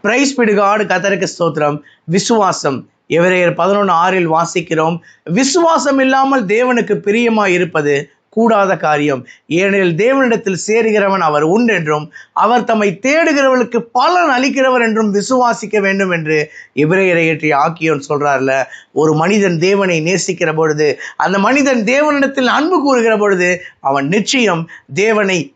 Price பிடுகாடு கர்த்தருக்கு ஸ்தோத்திரம். விசுவாசம் எபிரேயர் 11:6 வாசிக்கிறோம். விசுவாசம் இல்லாமல் தேவனுக்கு பிரியமாய் இருப்பது கூடாத காரியம். ஏனெனில் தேவனிடத்தில் சேருகிறவன் அவர் உண்டென்றும் அவர் தம்மை தேடுகிறவர்களுக்கு பலன் அளிக்கிறவர் என்றும் விசுவாசிக்க வேண்டும் என்று எபிரேயரை இயற்றிய ஆக்கியோன் சொல்றார்ல. ஒரு மனிதன் தேவனை நேசிக்கிற பொழுது, அந்த மனிதன் தேவனிடத்தில் அன்பு கூறுகிற பொழுது, அவன் நிச்சயம்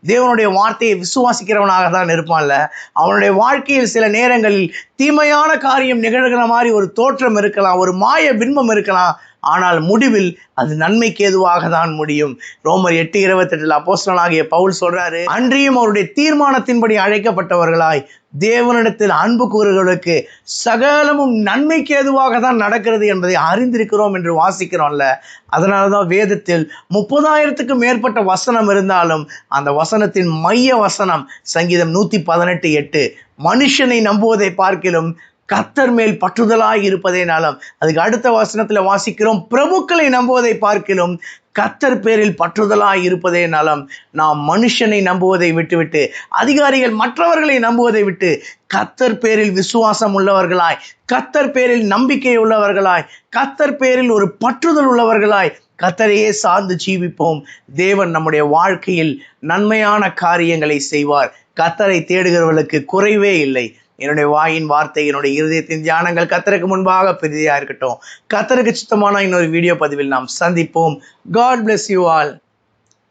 தேவனுடைய வார்த்தையை விசுவாசிக்கிறவனாக தான் இருப்பான்ல. அவனுடைய வாழ்க்கையில் சில நேரங்களில் தீமையான காரியம் நிகழ்கிற மாதிரி ஒரு தோற்றம் இருக்கலாம், ஒரு மாய பின்பம் இருக்கலாம். ஆனால் முடிவில் அது நன்மைக்கு ஏதுவாக தான் முடியும். ரோமர் 8:28 அப்போஸ்தலனாகிய பவுல் சொல்றாரு, அன்றியும் அவருடைய தீர்மானத்தின்படி அழைக்கப்பட்டவர்களாய் தேவனிடத்தில் அன்பு கூறுகளுக்கு சகலமும் நன்மைக்கு ஏதுவாக தான் நடக்கிறது என்பதை அறிந்திருக்கிறோம் என்று வாசிக்கிறோம்ல. அதனாலதான் வேதத்தில் 30,000க்கும் மேற்பட்ட வசனம் இருந்தாலும் அந்த வசனத்தின் மைய வசனம் சங்கீதம் 118:8, மனுஷனை நம்புவதை பார்க்கிலும் கர்த்தர் மேல் பற்றுதலாய் இருப்பதே நலம். அதுக்கு அடுத்த வசனத்துல வாசிக்கிறோம், பிரபுக்களை நம்புவதை பார்க்கிலும் கர்த்தர் பேரில் பற்றுதலாய் இருப்பதே நலம். நாம் மனுஷனை நம்புவதை விட்டுவிட்டு, அதிகாரிகள் மற்றவர்களை நம்புவதை விட்டு, கர்த்தர் பேரில் விசுவாசம் உள்ளவர்களாய், கர்த்தர் பேரில் நம்பிக்கை உள்ளவர்களாய், கர்த்தர் பேரில் ஒரு பற்றுதல் உள்ளவர்களாய் கர்த்தரையே சார்ந்து ஜீவிப்போம். தேவன் நம்முடைய வாழ்க்கையில் நன்மையான காரியங்களை செய்வார். கர்த்தரை தேடுகிறவர்களுக்கு குறைவே இல்லை. என்னுடைய வாயின் வார்த்தை, என்னுடைய இருதயத்தின் தியானங்கள் கர்த்தருக்கு முன்பாக பெரிதாக இருக்கட்டும். கர்த்தருக்கு சித்தமான இன்னொரு வீடியோ பதிவில் நாம் சந்திப்போம். God bless you all.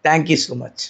Thank you so much.